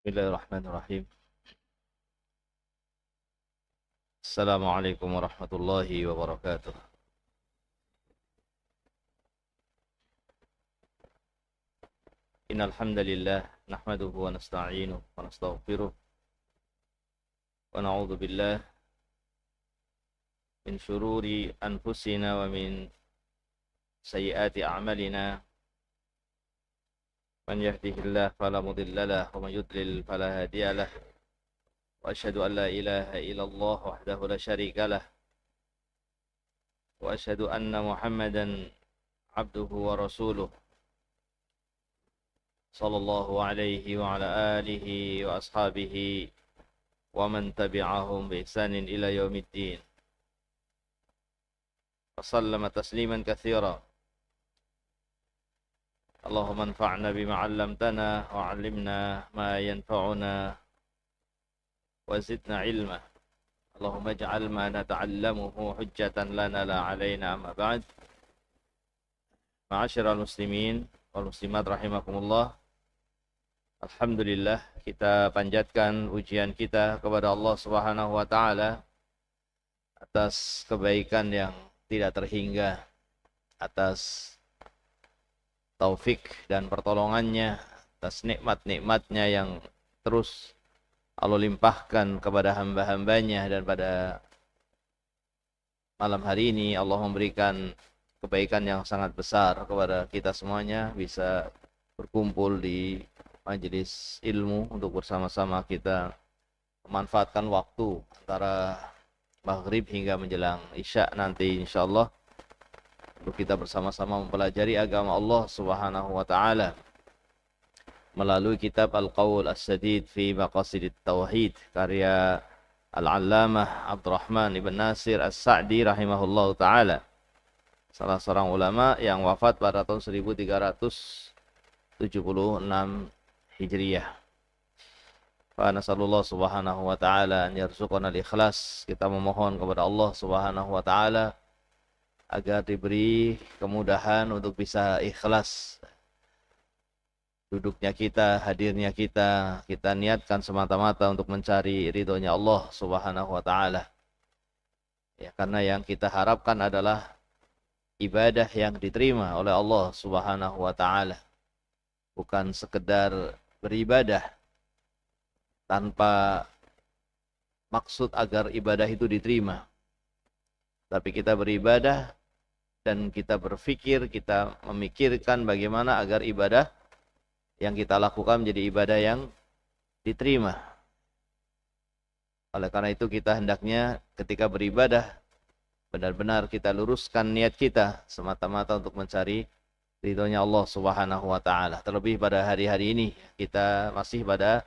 Bismillahirrahmanirrahim. Assalamualaikum warahmatullahi wabarakatuh. Innal hamdalillah nahmaduhu wa nasta'inuhu wa nastaghfiruh wa na'udzu billah min shururi anfusina wa min sayyiati a'malina. Man yahdihillahu fala mudilla lahu wa man yudlil fala hadiya lahu. Wa asyhadu an la ilaha illallah wahdahu la syarika lahu. Wa asyhadu anna Muhammadan abduhu wa rasuluh. Sallallahu alaihi wa ala alihi wa ashabihi wa man tabi'ahum bi ihsanin ila yaumiddin. Wa sallama tasliman katsira. Allahumma anfa'na bima 'allamtana wa 'allimna ma yanfa'una wa zidna 'ilma. Allahumma ij'al ma nata'allamuhu hujjatan lana la 'alaina amma ba'd. Ma'asyiral muslimin wal muslimat rahimakumullah. Alhamdulillah, kita panjatkan ujian kita kepada Allah Subhanahu wa taala atas kebaikan yang tidak terhingga, atas taufik dan pertolongannya, atas nikmat-nikmatnya yang terus Allah limpahkan kepada hamba-hambanya. Dan pada malam hari ini Allah memberikan kebaikan yang sangat besar kepada kita semuanya, bisa berkumpul di majelis ilmu untuk bersama-sama kita memanfaatkan waktu antara maghrib hingga menjelang isya nanti insyaallah, untuk kita bersama-sama mempelajari agama Allah Subhanahu wa taala melalui kitab Al-Qaul As-Sadid fi Maqasidit Tauhid karya Al-Allamah Abdurrahman Ibn Nasir As-Sa'di rahimahullahu taala, salah seorang ulama yang wafat pada tahun 1376 Hijriyah. Fa nasallallahu subhanahu wa ta'ala an yarzuqana al-ikhlas. Kita memohon kepada Allah Subhanahu wa taala agar diberi kemudahan untuk bisa ikhlas duduknya kita, hadirnya kita niatkan semata-mata untuk mencari ridhonya Allah Subhanahu wa taala. Ya, karena yang kita harapkan adalah ibadah yang diterima oleh Allah Subhanahu wa taala. Bukan sekedar beribadah tanpa maksud agar ibadah itu diterima. Tapi kita beribadah dan kita berpikir, kita memikirkan bagaimana agar ibadah yang kita lakukan menjadi ibadah yang diterima. Oleh karena itu kita hendaknya ketika beribadah benar-benar kita luruskan niat kita semata-mata untuk mencari ridhonya Allah Subhanahu wa taala. Terlebih pada hari-hari ini kita masih pada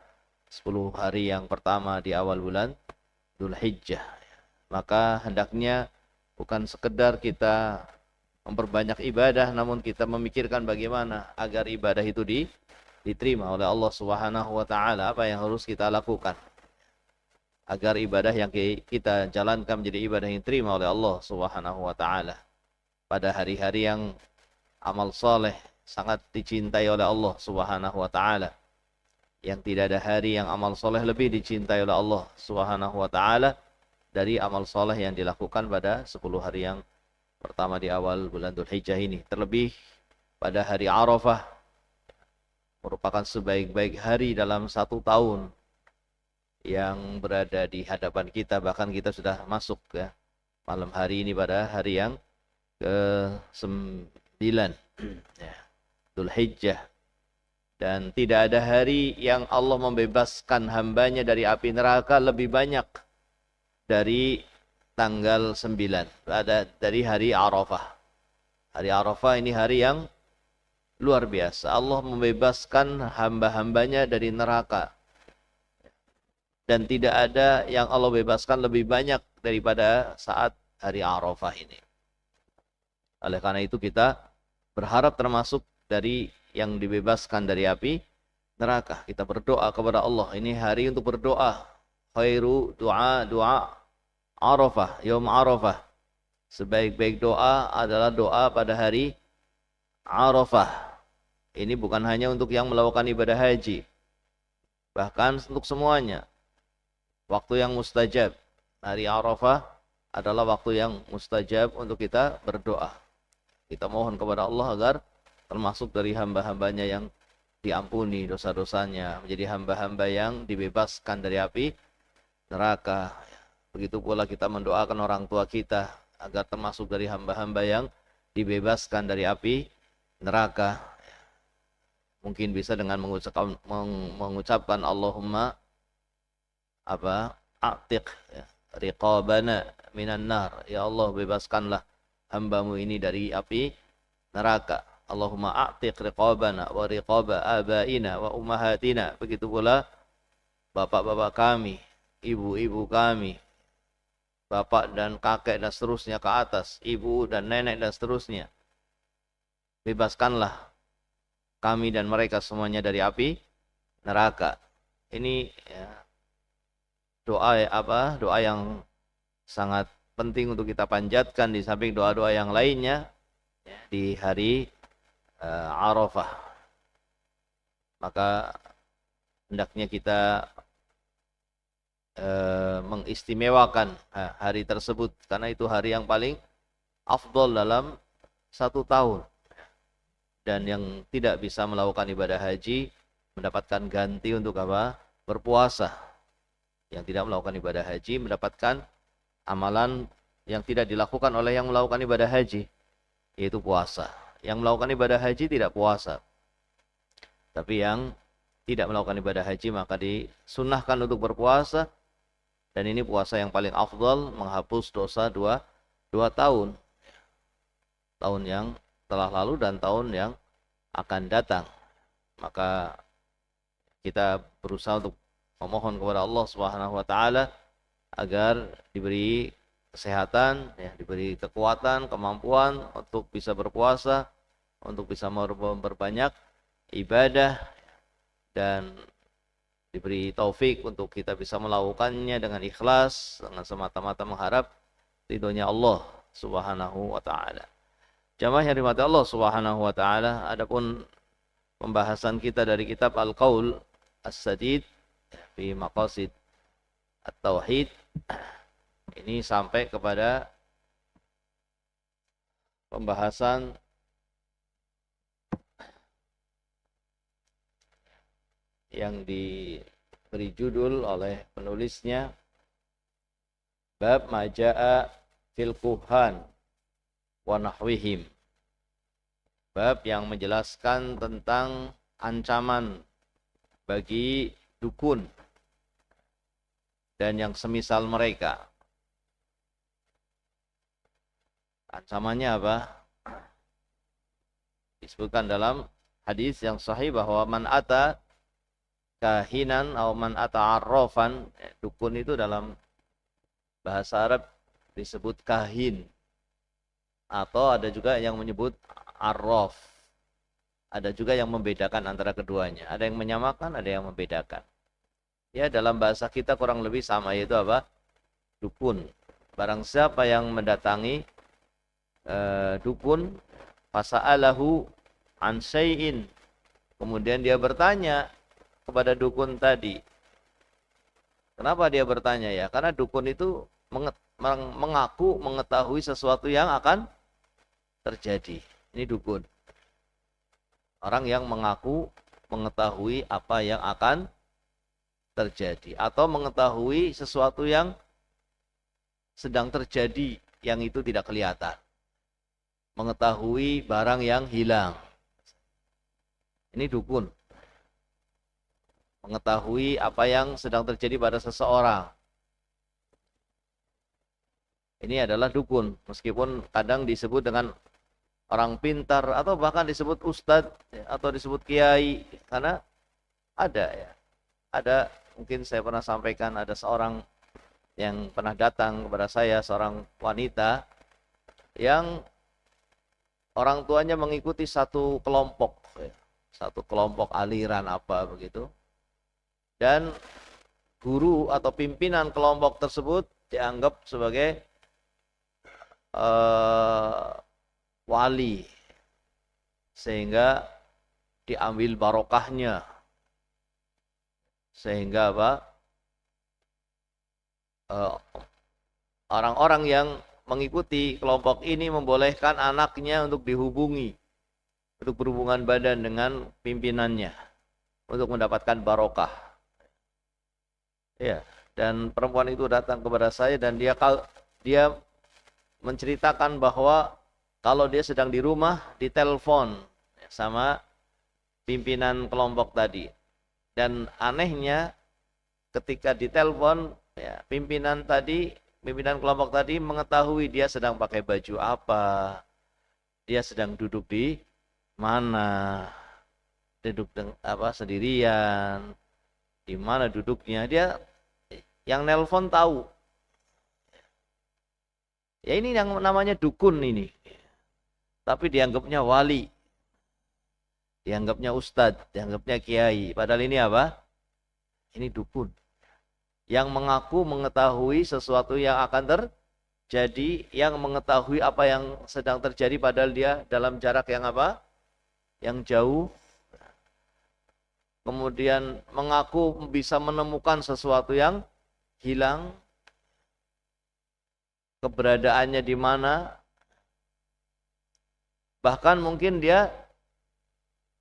10 hari yang pertama di awal bulan Dzulhijjah. Maka hendaknya bukan sekedar kita memperbanyak ibadah, namun kita memikirkan bagaimana agar ibadah itu diterima oleh Allah Subhanahu wa taala. Apa yang harus kita lakukan agar ibadah yang kita jalankan menjadi ibadah yang diterima oleh Allah Subhanahu wa taala. Pada hari-hari yang amal soleh sangat dicintai oleh Allah Subhanahu wa taala, yang tidak ada hari yang amal soleh lebih dicintai oleh Allah Subhanahu wa taala dari amal soleh yang dilakukan pada 10 hari yang pertama di awal bulan Dzulhijjah ini. Terlebih pada hari Arafah, merupakan sebaik-baik hari dalam 1 tahun yang berada di hadapan kita. Bahkan kita sudah masuk ya malam hari ini pada hari yang ke-9 ya, Dzulhijjah. Dan tidak ada hari yang Allah membebaskan hambanya dari api neraka lebih banyak dari tanggal 9, dari hari Arafah. Hari Arafah ini hari yang luar biasa. Allah membebaskan hamba-hambanya dari neraka. Dan tidak ada yang Allah bebaskan lebih banyak daripada saat hari Arafah ini. Oleh karena itu kita berharap termasuk dari yang dibebaskan dari api neraka. Kita berdoa kepada Allah. Ini hari untuk berdoa. Khairu doa Arafah, Yaum Arafah. Sebaik-baik doa adalah doa pada hari Arafah. Ini bukan hanya untuk yang melakukan ibadah haji. bahkan untuk semuanya. Waktu yang mustajab. Hari Arafah adalah waktu yang mustajab untuk kita berdoa. Kita mohon kepada Allah agar termasuk dari hamba-hambanya yang diampuni dosa-dosanya, menjadi hamba-hamba yang dibebaskan dari api neraka. Begitu pula kita mendoakan orang tua kita agar termasuk dari hamba-hamba yang dibebaskan dari api neraka. Mungkin bisa dengan mengucapkan Allahumma a'tiq riqabana minan nar. Ya Allah, bebaskanlah hambamu ini dari api neraka. Allahumma a'tiq riqabana wa riqaba abaina wa ummahatina. Begitu pula bapak-bapak kami, ibu-ibu kami, bapak dan kakek dan seterusnya ke atas, ibu dan nenek dan seterusnya. Bebaskanlah kami dan mereka semuanya dari api neraka. Ini ya, doa yang sangat penting untuk kita panjatkan di samping doa-doa yang lainnya ya, di hari Arafah. Maka hendaknya kita mengistimewakan hari tersebut karena itu hari yang paling afdol dalam satu tahun, dan yang tidak bisa melakukan ibadah haji mendapatkan ganti untuk berpuasa. Yang tidak melakukan ibadah haji mendapatkan amalan yang tidak dilakukan oleh yang melakukan ibadah haji, yaitu puasa. Yang melakukan ibadah haji tidak puasa, tapi yang tidak melakukan ibadah haji maka disunnahkan untuk berpuasa. Dan ini puasa yang paling afdal, menghapus dosa dua tahun. Tahun yang telah lalu dan tahun yang akan datang. Maka kita berusaha untuk memohon kepada Allah Subhanahu wa taala agar diberi kesehatan, ya, diberi kekuatan, kemampuan untuk bisa berpuasa, untuk bisa memperbanyak ibadah, dan diberi taufik untuk kita bisa melakukannya dengan ikhlas, dengan semata-mata mengharap ridhonya Allah Subhanahu wa taala. Jamaah yang dirahmati Allah Subhanahu wa taala, adapun pembahasan kita dari kitab Al-Qaul As-Sadid fi Maqasid At-Tauhid ini sampai kepada pembahasan yang diberi judul oleh penulisnya Bab Maja'a fil Kuhan wa Nahwihim. Bab yang menjelaskan tentang ancaman bagi dukun dan yang semisal mereka. Ancamannya apa? Disebutkan dalam hadis yang sahih bahwa man ata kahinan atau man ata'arrafan, dukun itu dalam bahasa Arab disebut kahin, atau ada juga yang menyebut arraf. Ada juga yang membedakan antara keduanya. Ada yang menyamakan, ada yang membedakan. Ya, dalam bahasa kita kurang lebih sama, yaitu apa? Dukun. Barang siapa yang mendatangi dukun, fasa'alahu an syai'in, kemudian dia bertanya kepada dukun tadi. Kenapa dia bertanya ya? Karena dukun itu mengaku mengetahui sesuatu yang akan terjadi. Ini dukun. Orang yang mengaku mengetahui apa yang akan terjadi, atau mengetahui sesuatu yang sedang terjadi yang itu tidak kelihatan. Mengetahui barang yang hilang. Ini dukun. Mengetahui apa yang sedang terjadi pada seseorang. Ini adalah dukun, meskipun kadang disebut dengan orang pintar atau bahkan disebut ustadz atau disebut kiai, karena ada mungkin saya pernah sampaikan, ada seorang yang pernah datang kepada saya, seorang wanita yang orang tuanya mengikuti satu kelompok aliran apa begitu. Dan guru atau pimpinan kelompok tersebut dianggap sebagai wali, sehingga diambil barokahnya, Sehingga apa? Orang-orang yang mengikuti kelompok ini membolehkan anaknya untuk dihubungi, untuk berhubungan badan dengan pimpinannya, untuk mendapatkan barokah. Ya, dan perempuan itu datang kepada saya dan dia menceritakan bahwa kalau dia sedang di rumah ditelepon sama pimpinan kelompok tadi. Dan anehnya ketika ditelepon ya, pimpinan kelompok tadi mengetahui dia sedang pakai baju apa, dia sedang duduk di mana, duduk sendirian, di mana duduknya, dia yang nelpon tahu. Ya ini yang namanya dukun ini. Tapi dianggapnya wali, dianggapnya ustadz, dianggapnya kiai. Padahal ini apa? Ini dukun. Yang mengaku mengetahui sesuatu yang akan terjadi, yang mengetahui apa yang sedang terjadi, padahal dia dalam jarak yang apa? Yang jauh. Kemudian mengaku bisa menemukan sesuatu yang hilang, keberadaannya di mana. Bahkan mungkin dia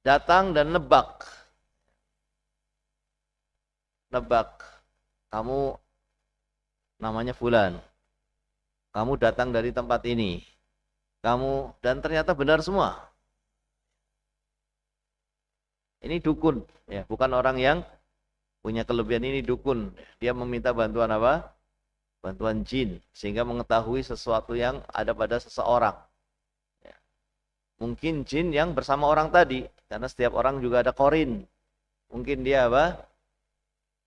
datang dan nebak. Kamu namanya Fulan. Kamu datang dari tempat ini. Dan ternyata benar semua. Ini dukun, ya, bukan orang yang punya kelebihan, ini dukun. Dia meminta bantuan apa? Bantuan jin, sehingga mengetahui sesuatu yang ada pada seseorang. Ya. Mungkin jin yang bersama orang tadi, karena setiap orang juga ada korin. Mungkin dia apa?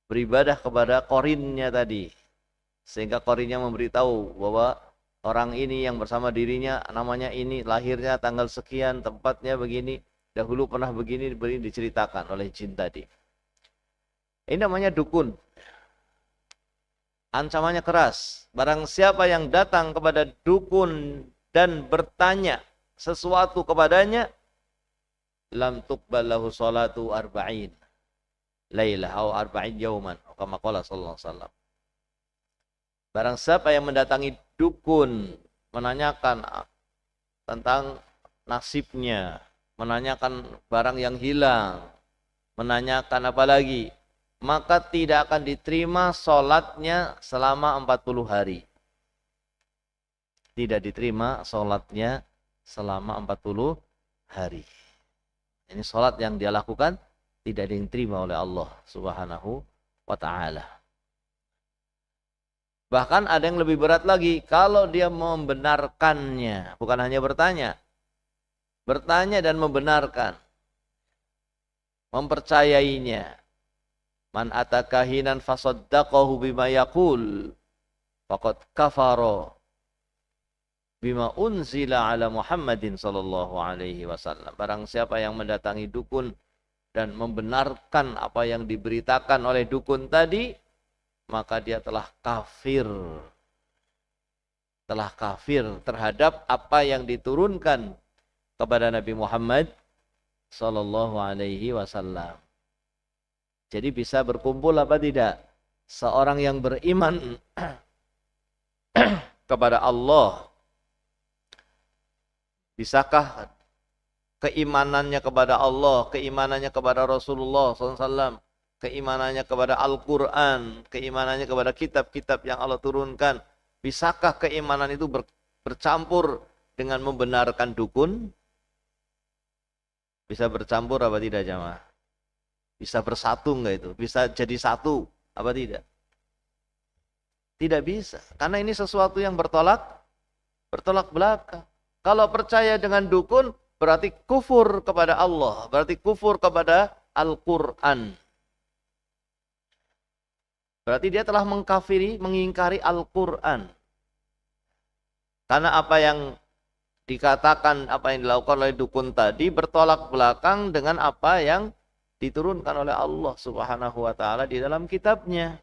Beribadah kepada korinnya tadi, sehingga korinnya memberitahu bahwa orang ini yang bersama dirinya namanya ini, lahirnya tanggal sekian, tempatnya begini, dahulu pernah begini diceritakan oleh jin tadi. Ini namanya dukun. Ancamannya keras. Barang siapa yang datang kepada dukun dan bertanya sesuatu kepadanya, lam tuqbal lahu salatu arba'in lailah atau arba'in yauman, kama qala sallallahu alaihi wasallam. Barang siapa yang mendatangi dukun, menanyakan tentang nasibnya, menanyakan barang yang hilang, menanyakan apa lagi, maka tidak akan diterima sholatnya selama 40 hari. Tidak diterima sholatnya selama 40 hari. Ini sholat yang dia lakukan tidak diterima oleh Allah Subhanahu wa ta'ala. Bahkan ada yang lebih berat lagi, kalau dia membenarkannya, bukan hanya bertanya dan membenarkan, mempercayainya. Man atakahinan fasaddaqahu bima yaqul faqad kafara bima unzila ala Muhammadin sallallahu alaihi wasallam. Barang siapa yang mendatangi dukun dan membenarkan apa yang diberitakan oleh dukun tadi, maka dia telah kafir. Telah kafir terhadap apa yang diturunkan kepada Nabi Muhammad sallallahu alaihi wasallam. Jadi bisa berkumpul apa tidak? Seorang yang beriman kepada Allah, bisakah keimanannya kepada Allah, keimanannya kepada Rasulullah SAW, keimanannya kepada Al-Quran, keimanannya kepada kitab-kitab yang Allah turunkan, bisakah keimanan itu bercampur dengan membenarkan dukun? Bisa bercampur apa tidak jamaah? Bisa bersatu enggak itu? Bisa jadi satu apa tidak? Tidak bisa. Karena ini sesuatu yang bertolak belakang. Kalau percaya dengan dukun, berarti kufur kepada Allah. Berarti kufur kepada Al-Quran. Berarti dia telah mengingkari Al-Quran. Karena apa yang dikatakan, apa yang dilakukan oleh dukun tadi bertolak belakang dengan apa yang diturunkan oleh Allah Subhanahu wa ta'ala di dalam kitabnya.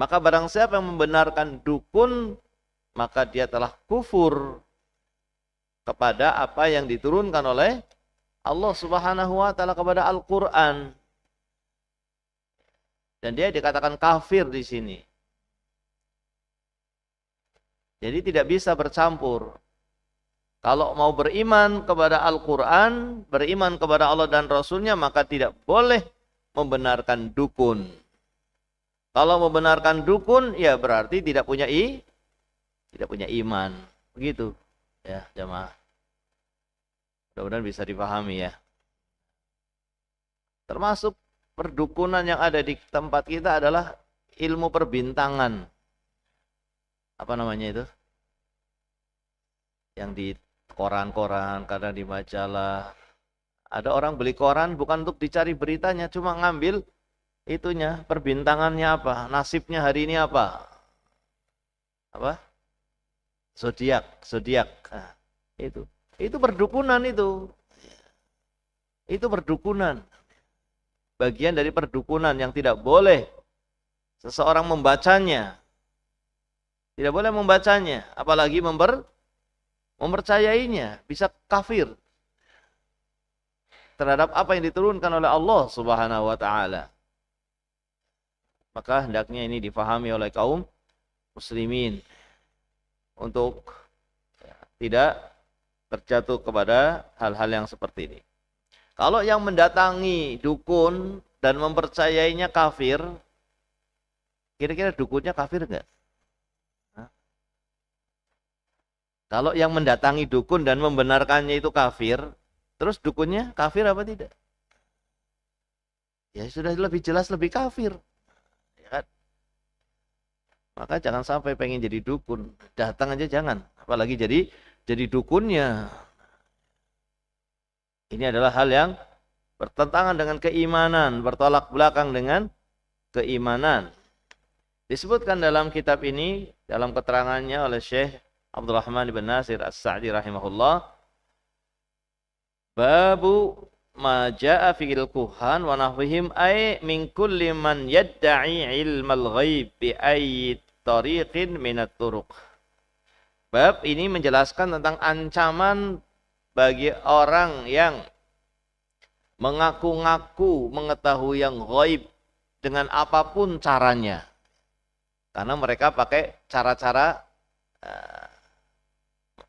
Maka barang siapa yang membenarkan dukun, maka dia telah kufur kepada apa yang diturunkan oleh Allah Subhanahu wa ta'ala kepada Al-Quran. Dan dia dikatakan kafir di sini. Jadi tidak bisa bercampur. Kalau mau beriman kepada Al-Quran, beriman kepada Allah dan Rasulnya, maka tidak boleh membenarkan dukun. Kalau membenarkan dukun, ya berarti tidak punya iman. Begitu. Ya, jemaah. Mudah-mudahan bisa dipahami ya. Termasuk perdukunan yang ada di tempat kita adalah ilmu perbintangan. Apa namanya itu? Yang di koran-koran, kadang di majalah. Ada orang beli koran bukan untuk dicari beritanya, cuma ngambil itunya, perbintangannya apa, nasibnya hari ini apa. Apa? Zodiak. Nah, itu perdukunan itu. Itu perdukunan. Bagian dari perdukunan yang tidak boleh seseorang membacanya. Tidak boleh membacanya, apalagi mempercayainya, bisa kafir terhadap apa yang diturunkan oleh Allah Subhanahu wa taala. Maka hendaknya ini difahami oleh kaum muslimin untuk tidak terjatuh kepada hal-hal yang seperti ini. Kalau yang mendatangi dukun dan mempercayainya kafir, kira-kira dukunnya kafir enggak? Kalau yang mendatangi dukun dan membenarkannya itu kafir, terus dukunnya kafir apa tidak? Ya sudah lebih jelas lebih kafir. Ya kan? Maka jangan sampai pengen jadi dukun, datang aja jangan, apalagi jadi dukunnya. Ini adalah hal yang bertentangan dengan keimanan, bertolak belakang dengan keimanan. Disebutkan dalam kitab ini, dalam keterangannya oleh Syekh Abdurrahman bin Nasir As-Sa'di rahimahullah, babu ma jaa fil kuhan wa nahwihim ay min kulli man yadda'i ilmal ghaib bi ayyi tariqin minat turuq. Bab ini menjelaskan tentang ancaman bagi orang yang mengaku-ngaku mengetahui yang ghaib dengan apapun caranya. Karena mereka pakai cara-cara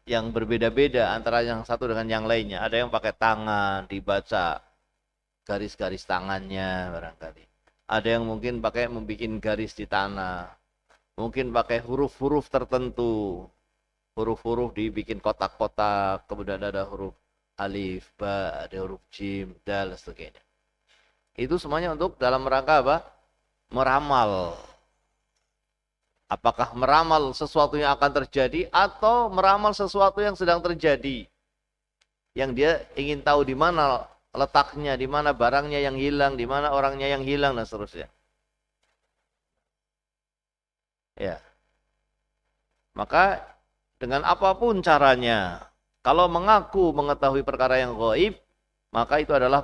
yang berbeda-beda antara yang satu dengan yang lainnya. Ada yang pakai tangan, dibaca garis-garis tangannya barangkali. Ada yang mungkin pakai membuat garis di tanah. Mungkin pakai huruf-huruf tertentu. Huruf-huruf dibikin kotak-kotak, kemudian ada huruf alif, ba, ada huruf jim, dal, sebagainya. Itu semuanya untuk dalam rangka apa? Meramal. Apakah meramal sesuatu yang akan terjadi atau meramal sesuatu yang sedang terjadi. Yang dia ingin tahu di mana letaknya, di mana barangnya yang hilang, di mana orangnya yang hilang, dan seterusnya. Ya. Maka dengan apapun caranya, kalau mengaku mengetahui perkara yang gaib, maka itu adalah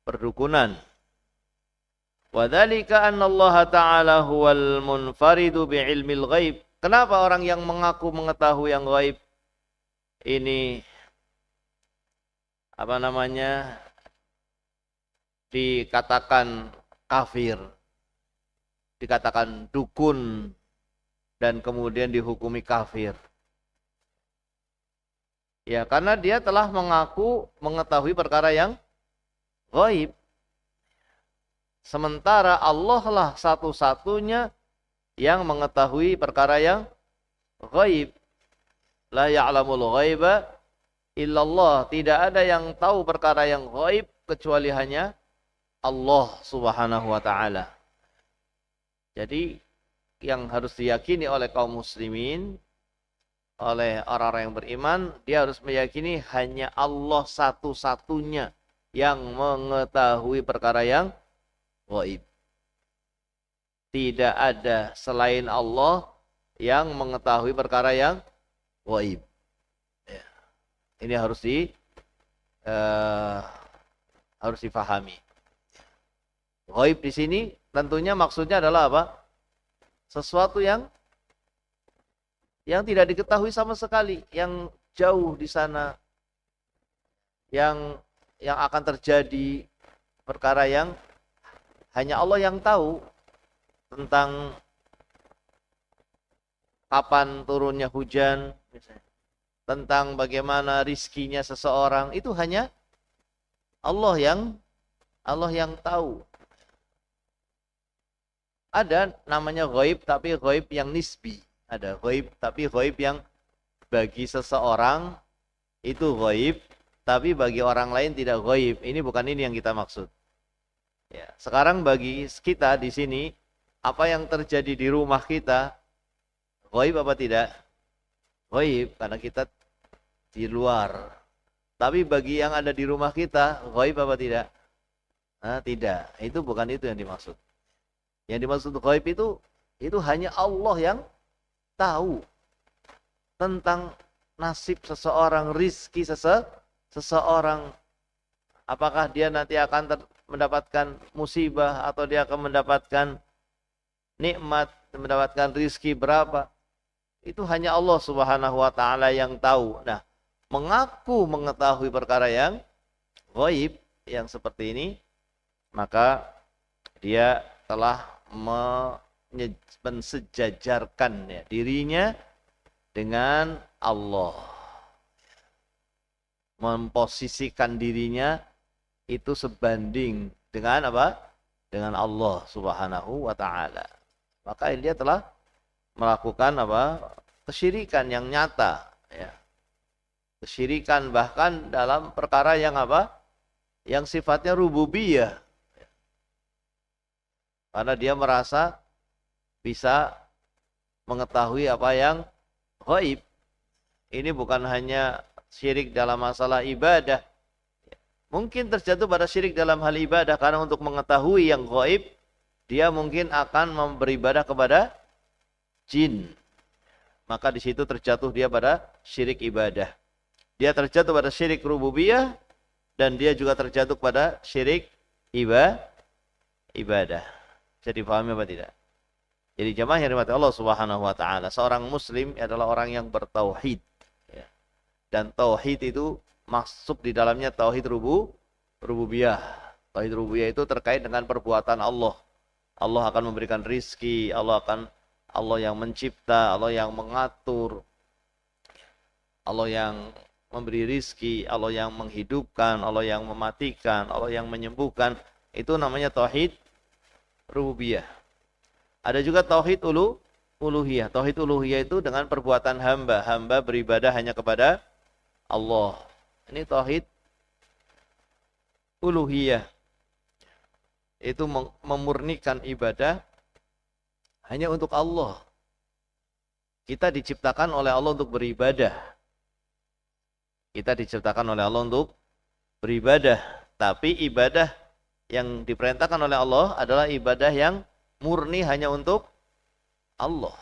perdukunan. Wadzalika anna Allah Ta'ala huwal munfaridu bi'ilmil ghaib. Kenapa orang yang mengaku mengetahui yang gaib ini dikatakan kafir, dikatakan dukun, dan kemudian dihukumi kafir? Ya, karena dia telah mengaku mengetahui perkara yang gaib. Sementara Allah lah satu-satunya yang mengetahui perkara yang gaib. La ya'lamul ghaiba illallah. Tidak ada yang tahu perkara yang gaib kecuali hanya Allah Subhanahu wa taala. Jadi yang harus diyakini oleh kaum muslimin, oleh orang-orang yang beriman, dia harus meyakini hanya Allah satu-satunya yang mengetahui perkara yang gaib. Tidak ada selain Allah yang mengetahui perkara yang gaib. Ya. Ini harus difahami. Gaib di sini tentunya maksudnya adalah apa? Sesuatu yang tidak diketahui sama sekali, yang jauh di sana, yang akan terjadi, perkara yang Hanya Allah yang tahu tentang kapan turunnya hujan, tentang bagaimana rizkinya seseorang, itu hanya Allah yang tahu. Ada namanya ghaib, tapi ghaib yang nisbi. Ada ghaib, tapi ghaib yang bagi seseorang itu ghaib, tapi bagi orang lain tidak ghaib. Ini bukan ini yang kita maksud. Ya, sekarang bagi kita di sini, apa yang terjadi di rumah kita, ghaib apa tidak? Ghaib, karena kita di luar. Tapi bagi yang ada di rumah kita, ghaib apa tidak? Nah, tidak. Itu bukan itu yang dimaksud. Yang dimaksud ghaib itu hanya Allah yang tahu tentang nasib seseorang, rizki seseorang. Apakah dia nanti akan mendapatkan musibah atau dia akan mendapatkan nikmat, mendapatkan rizki berapa. Itu hanya Allah Subhanahu wa ta'ala yang tahu. Nah, mengaku mengetahui perkara yang ghaib yang seperti ini, maka dia telah mensejajarkan ya, dirinya dengan Allah. Memposisikan dirinya itu sebanding dengan apa? Dengan Allah Subhanahu wa ta'ala. Maka dia telah melakukan apa? Kesyirikan yang nyata ya. Kesyirikan bahkan dalam perkara yang apa? Yang sifatnya rububiyah. Karena dia merasa bisa mengetahui apa yang ghaib. Ini bukan hanya syirik dalam masalah ibadah. Mungkin terjatuh pada syirik dalam hal ibadah karena untuk mengetahui yang ghaib, dia mungkin akan beribadah kepada jin. Maka di situ terjatuh dia pada syirik ibadah. Dia terjatuh pada syirik rububiyah dan dia juga terjatuh pada syirik ibadah. Bisa dipahami apa tidak? Jadi jamaah yang dirahmati Allah Subhanahu wa ta'ala, seorang muslim adalah orang yang bertauhid ya. Dan tauhid itu masuk di dalamnya tauhid rububiyah. Tauhid rububiyah itu terkait dengan perbuatan Allah. Allah akan memberikan rizki, Allah yang mencipta, Allah yang mengatur, Allah yang memberi rizki, Allah yang menghidupkan, Allah yang mematikan, Allah yang menyembuhkan. Itu namanya tauhid rububiyah. Ada juga tauhid uluhiyah. Tauhid uluhiyah itu dengan perbuatan hamba. Hamba beribadah hanya kepada Allah. Ini tauhid uluhiyah. Itu memurnikan ibadah hanya untuk Allah. Kita diciptakan oleh Allah untuk beribadah. Kita diciptakan oleh Allah untuk beribadah. Tapi ibadah yang diperintahkan oleh Allah adalah ibadah yang murni hanya untuk Allah.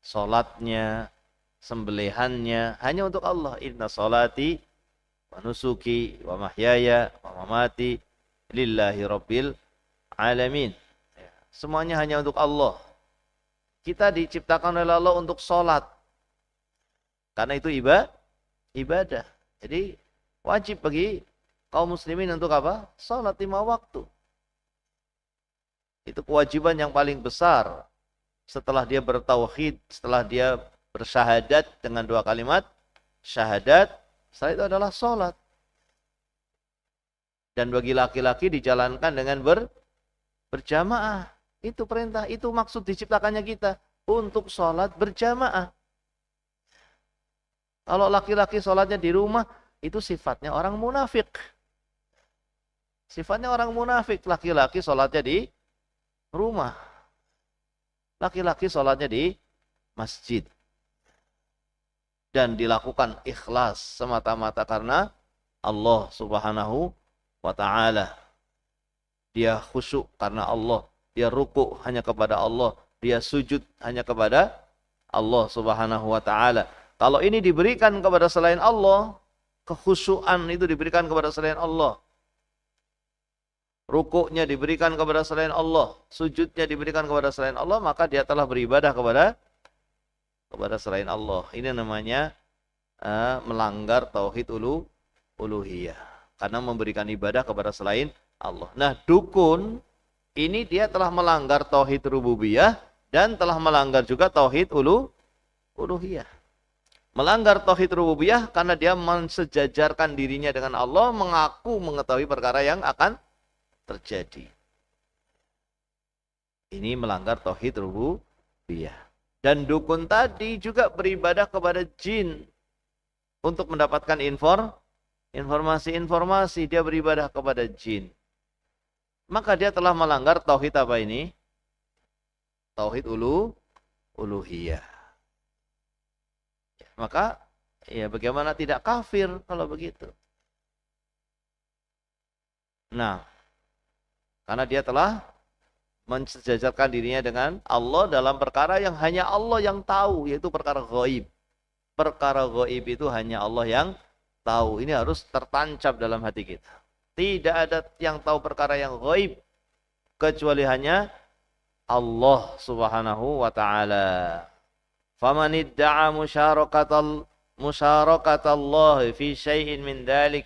Salatnya, sembelihannya hanya untuk Allah. Inna salati wa nusuki wa mahyaya wa mamati lillahi rabbil alamin. Semuanya hanya untuk Allah. Kita diciptakan oleh Allah untuk salat. Karena itu ibadah. Jadi wajib bagi kaum muslimin untuk apa? Salat 5 waktu. Itu kewajiban yang paling besar. Setelah dia bertauhid, setelah dia bersyahadat dengan 2 kalimat syahadat, setelah itu adalah salat. Dan bagi laki-laki dijalankan dengan berjamaah. Itu perintah, itu maksud diciptakannya kita untuk salat berjamaah. Kalau laki-laki salatnya di rumah, itu sifatnya orang munafik. Sifatnya orang munafik, laki-laki sholatnya di rumah. Laki-laki sholatnya di masjid. Dan dilakukan ikhlas semata-mata karena Allah Subhanahu wa ta'ala. Dia khusyuk karena Allah. Dia ruku hanya kepada Allah. Dia sujud hanya kepada Allah Subhanahu wa ta'ala. Kalau ini diberikan kepada selain Allah, kekhusyuan itu diberikan kepada selain Allah. Rukuknya diberikan kepada selain Allah, sujudnya diberikan kepada selain Allah, maka dia telah beribadah kepada selain Allah. Ini namanya melanggar tauhid uluhiyah. Karena memberikan ibadah kepada selain Allah. Nah, dukun ini dia telah melanggar tauhid rububiyah dan telah melanggar juga tauhid uluhiyah. Melanggar tauhid rububiyah karena dia mensejajarkan dirinya dengan Allah, mengaku mengetahui perkara yang akan terjadi. Ini melanggar tauhid rububiyah. Dan dukun tadi juga beribadah kepada jin untuk mendapatkan informasi-informasi. Dia beribadah kepada jin. Maka dia telah melanggar tauhid apa ini? Tauhid uluhiyah. Maka ya bagaimana tidak kafir kalau begitu? Nah, karena dia telah mensejajarkan dirinya dengan Allah dalam perkara yang hanya Allah yang tahu, yaitu perkara gaib. Perkara gaib itu hanya Allah yang tahu. Ini harus tertancap dalam hati kita. Tidak ada yang tahu perkara yang gaib kecuali hanya Allah Subhanahu wa taala. Faman idda'a musyarakatallahi fi syai'in min dzalik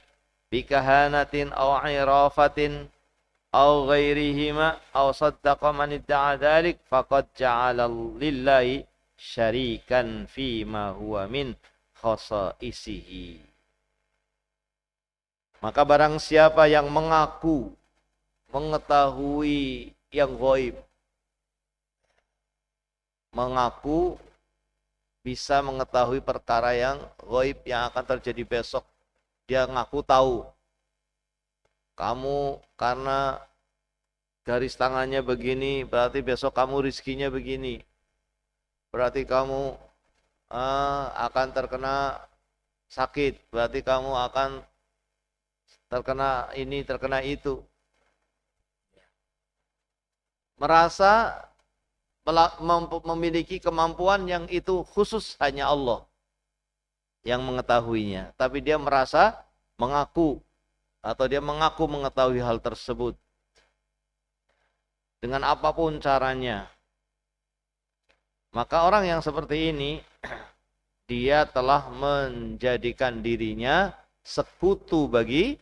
bi kahanatin aw irafatin aw ghairihima aw saddaqa man idda'a dzalik faqad ja'ala lillahi syarikan fi ma huwa min khasaisihi. Maka barang siapa yang mengaku mengetahui yang gaib, mengaku bisa mengetahui perkara yang gaib yang akan terjadi besok, dia ngaku tahu. Kamu karena garis tangannya begini, berarti besok kamu rizkinya begini. Berarti kamu akan terkena sakit, berarti kamu akan terkena ini, terkena itu. Merasa memiliki kemampuan yang itu khusus hanya Allah yang mengetahuinya. Tapi dia merasa mengaku atau dia mengaku mengetahui hal tersebut dengan apapun caranya. Maka orang yang seperti ini dia telah menjadikan dirinya sekutu bagi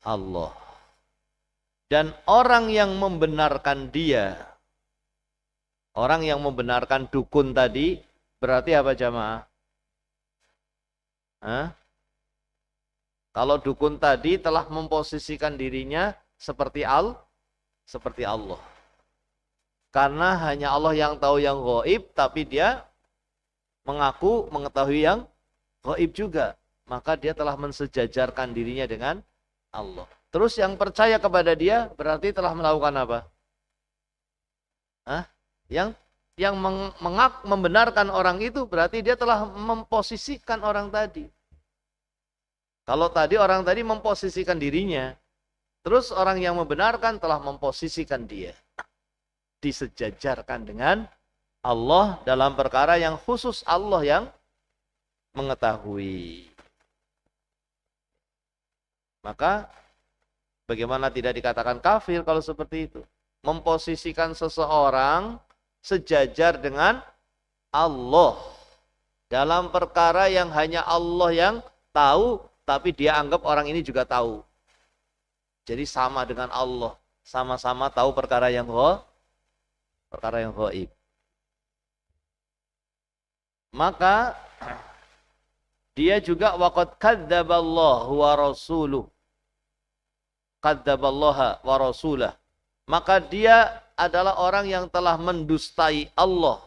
Allah. Dan orang yang membenarkan dia, orang yang membenarkan dukun tadi, berarti apa jamaah? Kalau dukun tadi telah memposisikan dirinya seperti Allah. Karena hanya Allah yang tahu yang gaib, tapi dia mengaku mengetahui yang gaib juga. Maka dia telah mensejajarkan dirinya dengan Allah. Terus yang percaya kepada dia berarti telah melakukan apa? Yang membenarkan orang itu berarti dia telah memposisikan orang tadi. Kalau tadi orang tadi memposisikan dirinya, terus orang yang membenarkan telah memposisikan dia. Disejajarkan dengan Allah dalam perkara yang khusus Allah yang mengetahui. Maka bagaimana tidak dikatakan kafir kalau seperti itu? Memposisikan seseorang sejajar dengan Allah dalam perkara yang hanya Allah yang tahu, tapi dia anggap orang ini juga tahu. Jadi sama dengan Allah, sama-sama tahu perkara yang gaib. Maka dia juga waqad kadzdzaballahu wa rasuluh. Kadzdzaballaha wa rasulah. Maka dia adalah orang yang telah mendustai Allah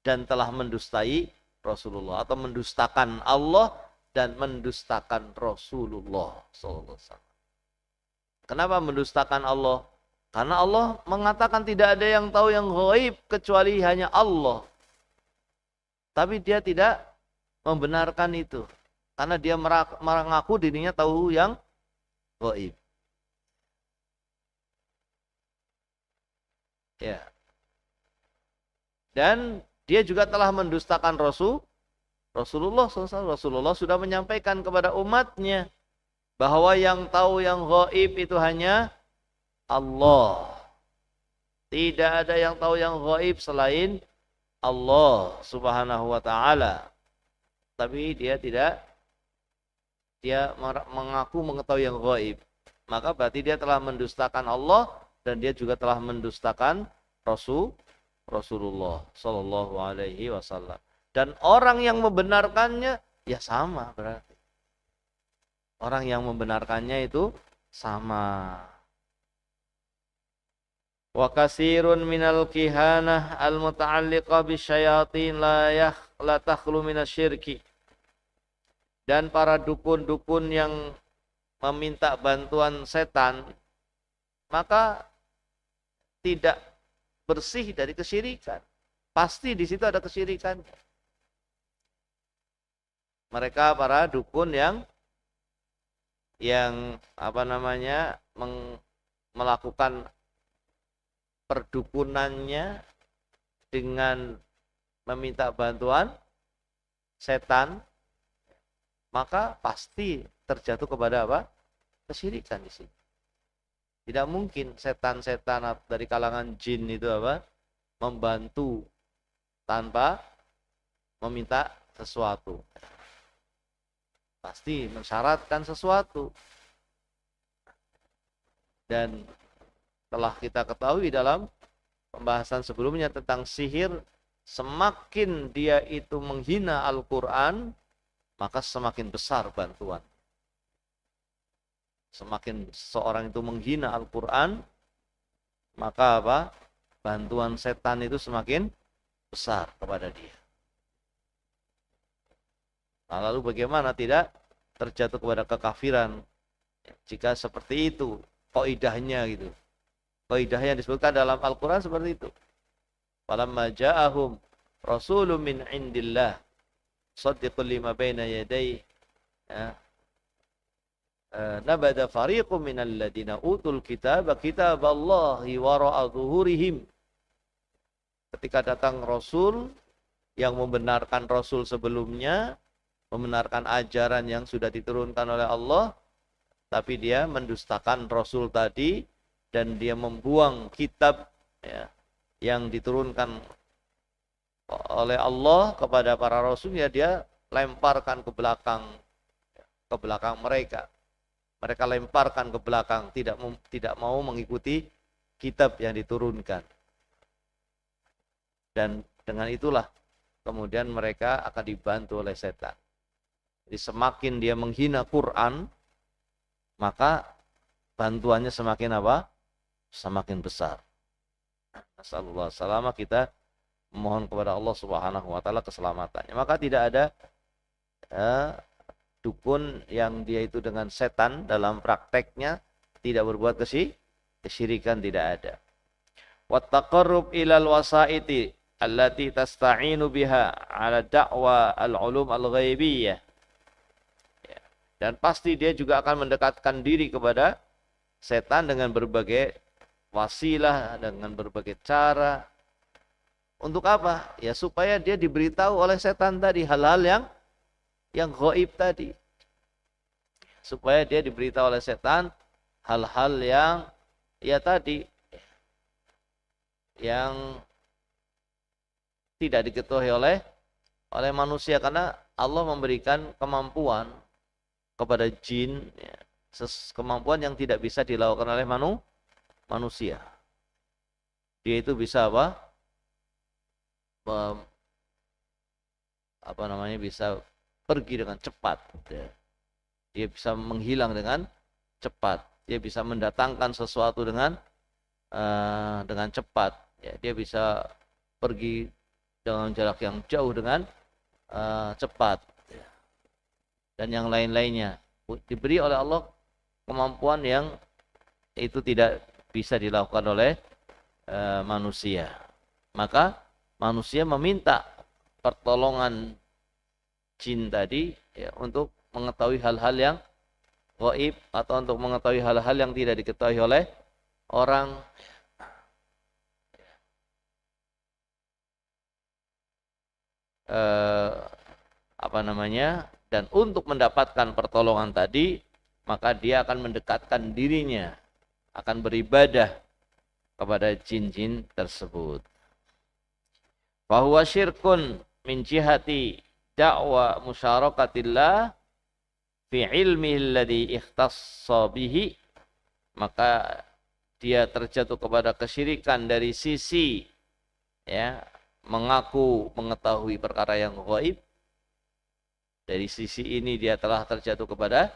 dan telah mendustai Rasulullah, atau mendustakan Allah dan mendustakan Rasulullah sallallahu alaihi wasallam. Kenapa mendustakan Allah? Karena Allah mengatakan tidak ada yang tahu yang gaib kecuali hanya Allah. Tapi dia tidak membenarkan itu. Karena dia mengaku dirinya tahu yang gaib. Ya. Dan dia juga telah mendustakan Rasulullah SAW. Rasulullah sudah menyampaikan kepada umatnya bahwa yang tahu yang gaib itu hanya Allah. Tidak ada yang tahu yang gaib selain Allah Subhanahu wa taala. Tapi dia mengaku mengetahui yang gaib. Maka berarti dia telah mendustakan Allah dan dia juga telah mendustakan Rasulullah Shallallahu Alaihi Wasallam. Dan orang yang membenarkannya ya sama berarti. Orang yang membenarkannya itu sama. Wa kasirun minal kihanah al-muta'alliqah bisyayatin la takhlu minasyirki. Dan para dukun-dukun yang meminta bantuan setan, maka tidak bersih dari kesyirikan. Pasti di situ ada kesyirikan. Mereka para dukun yang melakukan perdukunannya dengan meminta bantuan setan, maka pasti terjatuh kepada apa? Kesyirikan di sini. Tidak mungkin setan-setan dari kalangan jin itu membantu tanpa meminta sesuatu. Pasti mensyaratkan sesuatu. Dan telah kita ketahui dalam pembahasan sebelumnya tentang sihir, semakin dia itu menghina Al-Quran, maka semakin besar bantuan. Semakin seorang itu menghina Al-Quran, maka bantuan setan itu semakin besar kepada dia. Nah, lalu bagaimana tidak terjatuh kepada kekafiran jika seperti itu qaidahnya gitu. Qaidahnya disebutkan dalam Al-Quran seperti itu. Falamma ja'ahum rasulun min indillah saddiqul lima baina yadayhi nabada fariqum minal ladina utul kitaba kitaballahi wara'a zuhurihim. Ketika datang Rasul yang membenarkan Rasul sebelumnya, membenarkan ajaran yang sudah diturunkan oleh Allah, tapi dia mendustakan Rasul tadi dan dia membuang kitab yang diturunkan oleh Allah kepada para Rasul, ya dia lemparkan ke belakang mereka. Mereka lemparkan ke belakang, tidak mau mengikuti kitab yang diturunkan. Dan dengan itulah kemudian mereka akan dibantu oleh setan. Jadi semakin dia menghina Quran, maka bantuannya semakin semakin besar. Nasallallahu alaihi, kita memohon kepada Allah Subhanahu wa taala keselamatannya. Maka tidak ada dukun yang dia itu dengan setan dalam prakteknya tidak berbuat kesyirikan, tidak ada. Wattaqarrub ilal wasaiti allati tasta'inu biha ala da'wa al-ulum al-ghaibiyah. Dan pasti dia juga akan mendekatkan diri kepada setan dengan berbagai wasilah, dengan berbagai cara. Untuk apa? Ya supaya dia diberitahu oleh setan tadi hal-hal yang gaib tadi. Supaya dia diberitahu oleh setan hal-hal yang yang tidak diketahui oleh manusia, karena Allah memberikan kemampuan kepada jin, kemampuan yang tidak bisa dilakukan oleh manusia. Dia itu bisa bisa pergi dengan cepat. Dia bisa menghilang dengan cepat. Dia bisa mendatangkan sesuatu dengan cepat. Dia bisa pergi dengan jarak yang jauh dengan cepat. Dan yang lain-lainnya. Diberi oleh Allah kemampuan yang itu tidak bisa dilakukan oleh manusia. Maka manusia meminta pertolongan jin tadi untuk mengetahui hal-hal yang gaib atau untuk mengetahui hal-hal yang tidak diketahui oleh orang. Dan untuk mendapatkan pertolongan tadi, maka dia akan mendekatkan dirinya, akan beribadah kepada jin-jin tersebut. Fahuwa syirkun min jihati da'wa musyarakatillah fi ilmihi alladhi ikhtassa bihi. Maka dia terjatuh kepada kesyirikan dari sisi ya mengaku mengetahui perkara yang gaib, dari sisi ini dia telah terjatuh kepada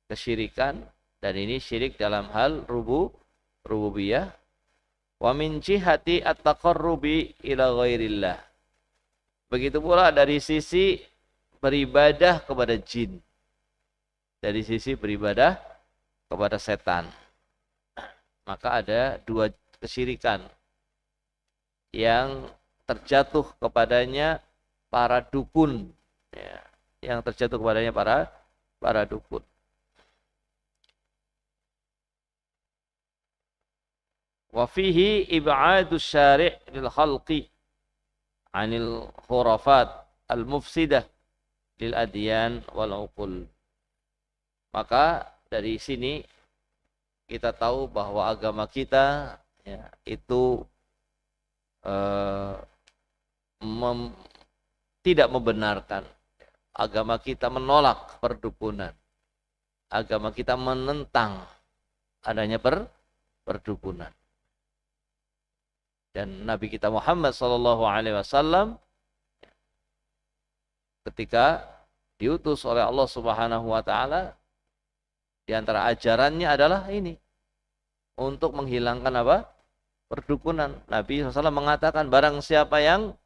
kesyirikan, dan ini syirik dalam hal rububiyah. Wa min jihati at-taqarrubi ila ghairillah. Begitu pula dari sisi beribadah kepada jin, dari sisi beribadah kepada setan. Maka ada dua kesyirikan yang terjatuh kepadanya para dukun, ya, yang terjatuh kepadanya para dukun. Wa fihi ib'adu syari' lil khalqi 'anil khurafat al mufsidah lil adyan wal uqul. Maka dari sini kita tahu bahwa agama kita ya, itu tidak membenarkan. Agama kita menolak perdukunan. Agama kita menentang adanya perdukunan. Dan Nabi kita Muhammad SAW ketika diutus oleh Allah Subhanahu wa taala, di antara ajarannya adalah ini, untuk menghilangkan apa? Perdukunan. Nabi SAW mengatakan, barang siapa yang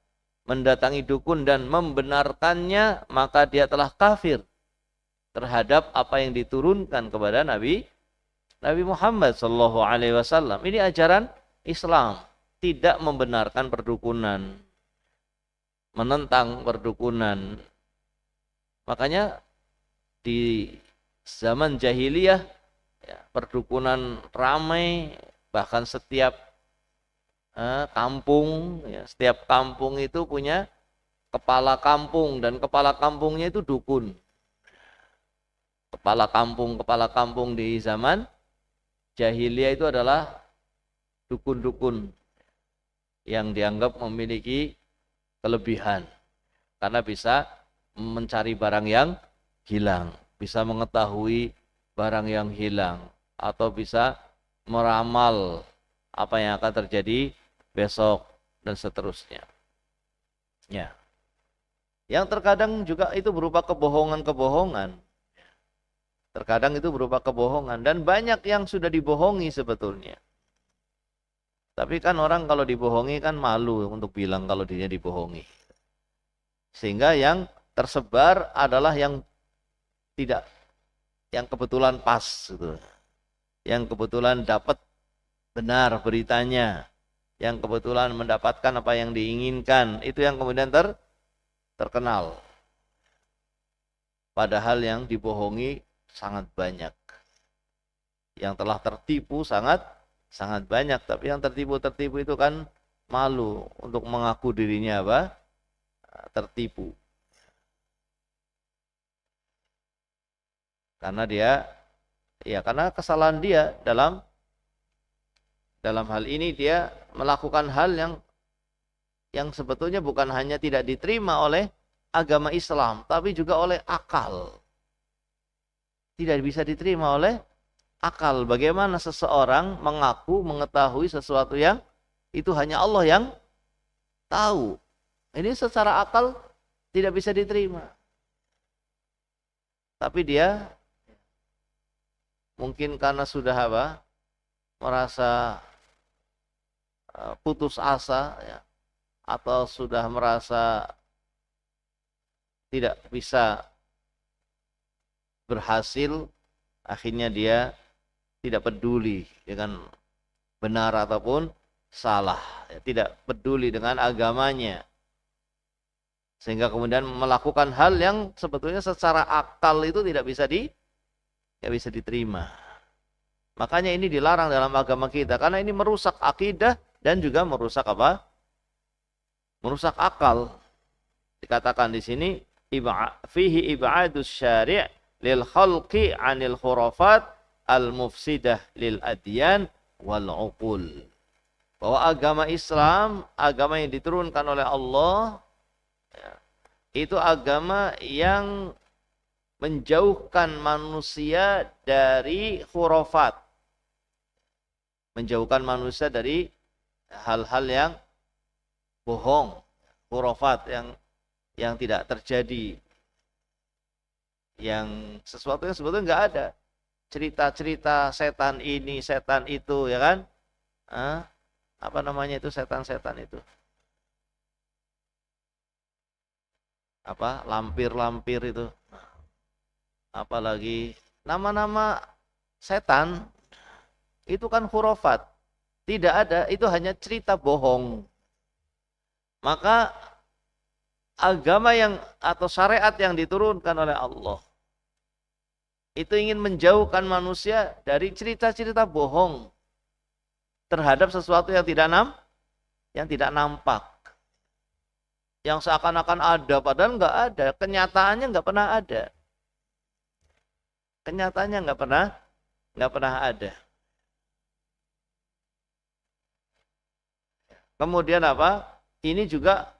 mendatangi dukun dan membenarkannya, maka dia telah kafir terhadap apa yang diturunkan kepada Nabi Muhammad SAW. Ini ajaran Islam, tidak membenarkan perdukunan, menentang perdukunan. Makanya di zaman jahiliyah ya, perdukunan ramai, bahkan setiap kampung, ya, setiap kampung itu punya kepala kampung, dan kepala kampungnya itu dukun. Kepala kampung di zaman jahiliyah itu adalah dukun-dukun yang dianggap memiliki kelebihan karena bisa mencari barang yang hilang, bisa mengetahui barang yang hilang, atau bisa meramal apa yang akan terjadi besok dan seterusnya. Ya. Yang terkadang juga itu berupa kebohongan-kebohongan. Terkadang itu berupa kebohongan, dan banyak yang sudah dibohongi sebetulnya. Tapi kan orang kalau dibohongi kan malu untuk bilang kalau dirinya dibohongi. Sehingga yang tersebar adalah yang tidak, yang kebetulan pas gitu. Yang kebetulan dapat benar beritanya, yang kebetulan mendapatkan apa yang diinginkan, itu yang kemudian terkenal. Padahal yang dibohongi sangat banyak. Yang telah tertipu sangat banyak, tapi yang tertipu itu kan malu untuk mengaku dirinya apa? Tertipu. Karena karena kesalahan dia dalam hal ini, dia melakukan hal yang sebetulnya bukan hanya tidak diterima oleh agama Islam, tapi juga oleh akal. Tidak bisa diterima oleh akal. Bagaimana seseorang mengaku mengetahui sesuatu yang itu hanya Allah yang tahu. Ini secara akal tidak bisa diterima. Tapi dia mungkin karena sudah merasa putus asa ya, atau sudah merasa tidak bisa berhasil, akhirnya dia tidak peduli dengan benar ataupun salah, ya, tidak peduli dengan agamanya, sehingga kemudian melakukan hal yang sebetulnya secara akal itu tidak bisa diterima. Makanya ini dilarang dalam agama kita, karena ini merusak akidah dan juga merusak apa? Merusak akal. Dikatakan di sini fihi ib'adus syari' lil khalqi 'anil khurafat al mufsidah lil adyan wal uqul. Bahwa agama Islam, agama yang diturunkan oleh Allah, itu agama yang menjauhkan manusia dari khurafat, menjauhkan manusia dari hal-hal yang bohong, khurafat yang tidak terjadi, yang sesuatu yang sebetulnya nggak ada, cerita-cerita setan ini, setan itu, ya kan? Apa namanya itu setan-setan itu? Apa lampir-lampir itu? Apalagi nama-nama setan itu kan khurafat. Tidak ada, itu hanya cerita bohong. Maka agama yang atau syariat yang diturunkan oleh Allah itu ingin menjauhkan manusia dari cerita-cerita bohong terhadap sesuatu yang tidak nampak. Yang seakan-akan ada padahal nggak ada, kenyataannya nggak pernah ada. Kenyataannya nggak pernah ada. Kemudian apa? Ini juga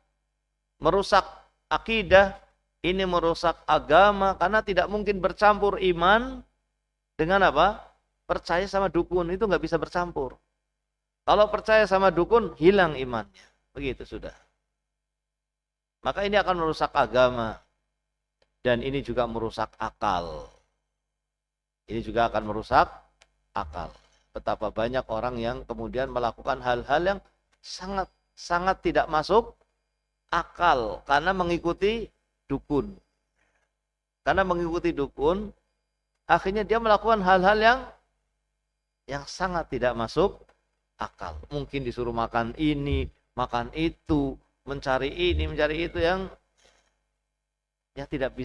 merusak akidah, ini merusak agama, karena tidak mungkin bercampur iman dengan apa? Percaya sama dukun, itu nggak bisa bercampur. Kalau percaya sama dukun, hilang imannya. Begitu sudah. Maka ini akan merusak agama. Dan ini juga merusak akal. Ini juga akan merusak akal. Betapa banyak orang yang kemudian melakukan hal-hal yang sangat tidak masuk akal karena mengikuti dukun. Karena mengikuti dukun, akhirnya dia melakukan hal-hal yang sangat tidak masuk akal. Mungkin disuruh makan ini, makan itu, mencari ini, mencari itu yang tidak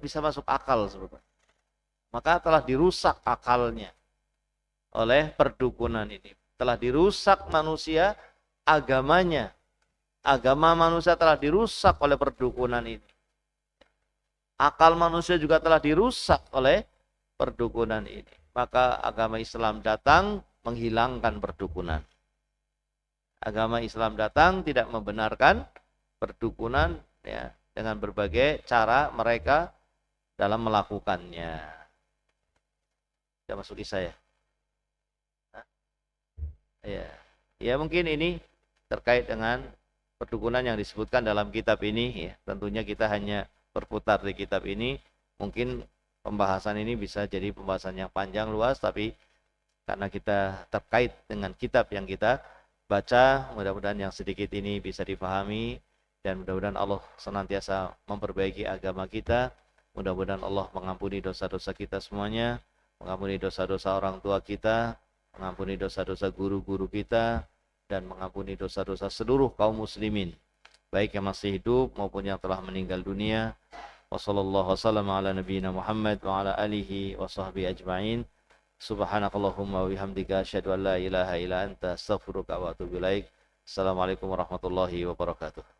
bisa masuk akal sebetulnya. Maka telah dirusak akalnya oleh perdukunan ini. Telah dirusak manusia agamanya. Agama manusia telah dirusak oleh perdukunan ini. Akal manusia juga telah dirusak oleh perdukunan ini. Maka agama Islam datang menghilangkan perdukunan. Agama Islam datang tidak membenarkan perdukunan, ya, dengan berbagai cara mereka dalam melakukannya. Sudah masuk isya ya? Ya. Ya mungkin ini terkait dengan perdukunan yang disebutkan dalam kitab ini, ya. Tentunya kita hanya berputar di kitab ini. Mungkin pembahasan ini bisa jadi pembahasan yang panjang luas, tapi karena kita terkait dengan kitab yang kita baca, mudah-mudahan yang sedikit ini bisa dipahami, dan mudah-mudahan Allah senantiasa memperbaiki agama kita. Mudah-mudahan Allah mengampuni dosa-dosa kita semuanya, mengampuni dosa-dosa orang tua kita, mengampuni dosa-dosa guru-guru kita, dan mengampuni dosa-dosa seluruh kaum muslimin, baik yang masih hidup maupun yang telah meninggal dunia. Wassallallahu wasallam ala nabiyina Muhammad wa ala alihi wa sahbihi ajma'in. Subhanakallahumma wa bihamdika asyhadu an la ilaha illa anta astaghfiruka wa atubu ilaik. Assalamualaikum warahmatullahi wabarakatuh.